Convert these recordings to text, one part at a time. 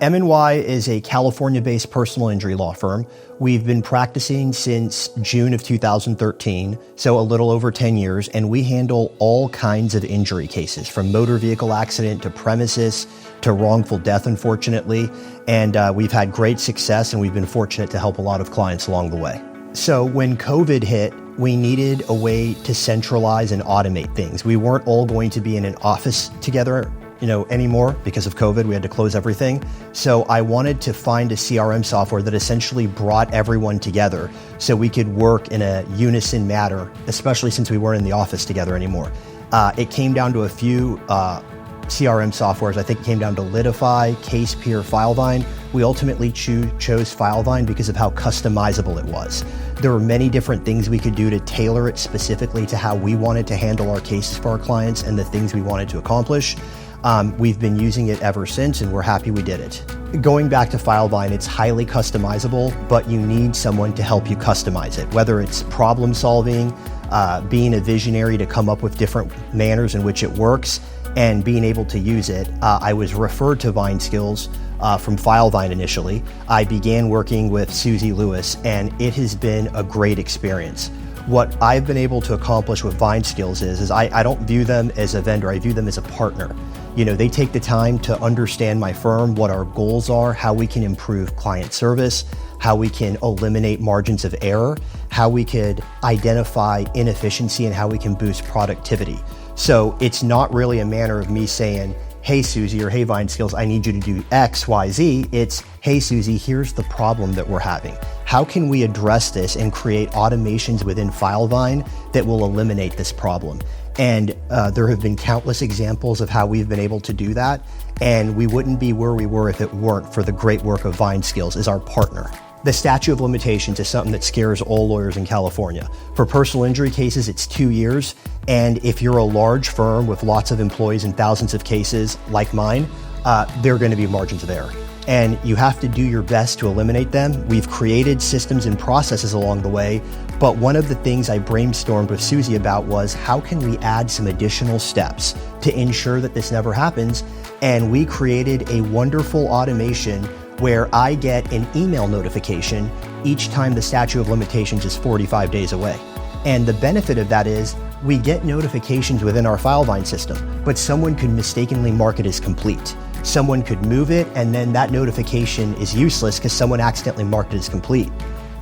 M&Y is a California-based personal injury law firm. We've been practicing since June of 2013, so a little over 10 years, and we handle all kinds of injury cases, from motor vehicle accident to premises to wrongful death, unfortunately. And we've had great success, and we've been fortunate to help a lot of clients along the way. So when COVID hit, we needed a way to centralize and automate things. We weren't all going to be in an office together anymore because of COVID. We had to close everything. So I wanted to find a CRM software that essentially brought everyone together so we could work in a unison manner, especially since we weren't in the office together anymore. It came down to a few CRM softwares. I think it came down to Litify, CasePeer, Filevine. We ultimately chose Filevine because of how customizable it was. There were many different things we could do to tailor it specifically to how we wanted to handle our cases for our clients and the things we wanted to accomplish. We've been using it ever since, and we're happy we did it. Going back to Filevine, it's highly customizable, but you need someone to help you customize it, whether it's problem solving, being a visionary to come up with different manners in which it works, and being able to use it. I was referred to Vineskills from Filevine initially. I began working with Susie Lewis, and it has been a great experience. What I've been able to accomplish with Vineskills is I don't view them as a vendor, I view them as a partner. They take the time to understand my firm, what our goals are, how we can improve client service, how we can eliminate margins of error, how we could identify inefficiency, and how we can boost productivity. So it's not really a manner of me saying, hey Susie, or hey Vineskills, I need you to do X, Y, Z. It's, hey Susie, here's the problem that we're having. How can we address this and create automations within Filevine that will eliminate this problem? And there have been countless examples of how we've been able to do that. And we wouldn't be where we were if it weren't for the great work of Vineskills as our partner. The statute of limitations is something that scares all lawyers in California. For personal injury cases, it's 2 years. And if you're a large firm with lots of employees and thousands of cases like mine, there are going to be margins of error. And you have to do your best to eliminate them. We've created systems and processes along the way, but one of the things I brainstormed with Susie about was how can we add some additional steps to ensure that this never happens? And we created a wonderful automation where I get an email notification each time the statute of limitations is 45 days away. And the benefit of that is we get notifications within our Filevine system, but someone could mistakenly mark it as complete. Someone could move it, and then that notification is useless because someone accidentally marked it as complete.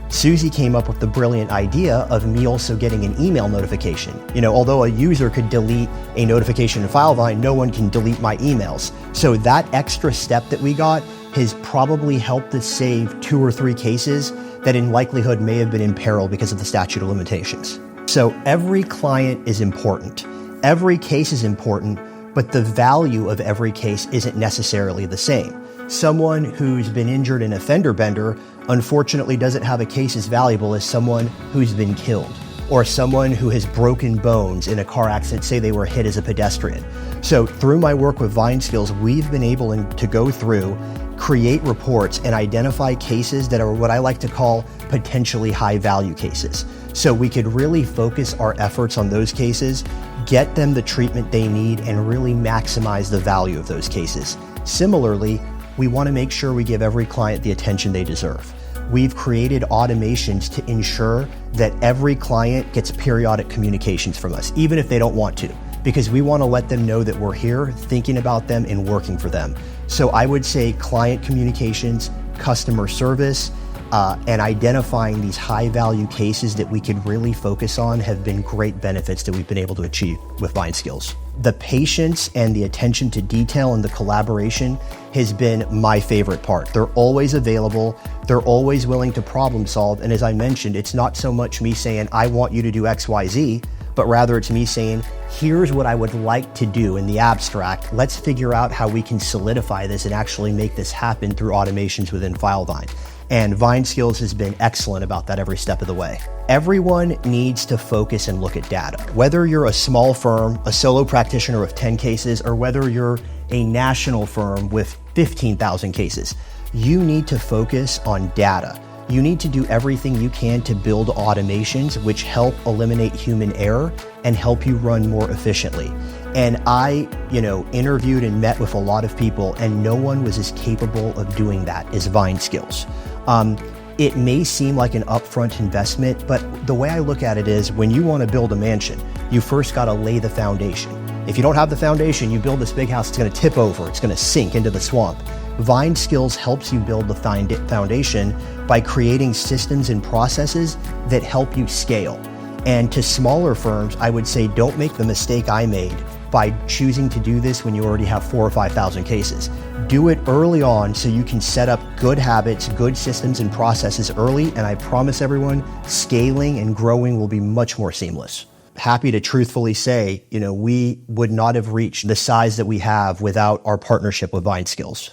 Susie came up with the brilliant idea of me also getting an email notification. Although a user could delete a notification in Filevine, no one can delete my emails. So that extra step that we got has probably helped us save 2 or 3 cases that in likelihood may have been in peril because of the statute of limitations. So every client is important. Every case is important, but the value of every case isn't necessarily the same. Someone who's been injured in a fender bender unfortunately doesn't have a case as valuable as someone who's been killed, or someone who has broken bones in a car accident, say they were hit as a pedestrian. So through my work with Vineskills, we've been able to go through, create reports, and identify cases that are what I like to call potentially high value cases. So we could really focus our efforts on those cases, get them the treatment they need, and really maximize the value of those cases. Similarly, we want to make sure we give every client the attention they deserve. We've created automations to ensure that every client gets periodic communications from us, even if they don't want to, because we want to let them know that we're here, thinking about them and working for them. So I would say client communications, customer service, and identifying these high value cases that we could really focus on have been great benefits that we've been able to achieve with Vineskills. The patience and the attention to detail and the collaboration has been my favorite part. They're always available. They're always willing to problem solve. And as I mentioned, it's not so much me saying, I want you to do X, Y, Z, but rather it's me saying, here's what I would like to do in the abstract. Let's figure out how we can solidify this and actually make this happen through automations within Filevine. And Vineskills has been excellent about that every step of the way. Everyone needs to focus and look at data. Whether you're a small firm, a solo practitioner with 10 cases, or whether you're a national firm with 15,000 cases, you need to focus on data. You need to do everything you can to build automations which help eliminate human error and help you run more efficiently. And I, interviewed and met with a lot of people, and no one was as capable of doing that as Vineskills. It may seem like an upfront investment, but the way I look at it is when you want to build a mansion, you first got to lay the foundation. If you don't have the foundation, you build this big house, it's going to tip over, it's going to sink into the swamp. Vineskills helps you build the foundation by creating systems and processes that help you scale. And to smaller firms, I would say don't make the mistake I made by choosing to do this when you already have 4,000 or 5,000 cases. Do it early on so you can set up good habits, good systems and processes early, and I promise everyone, scaling and growing will be much more seamless. Happy to truthfully say, we would not have reached the size that we have without our partnership with Vineskills.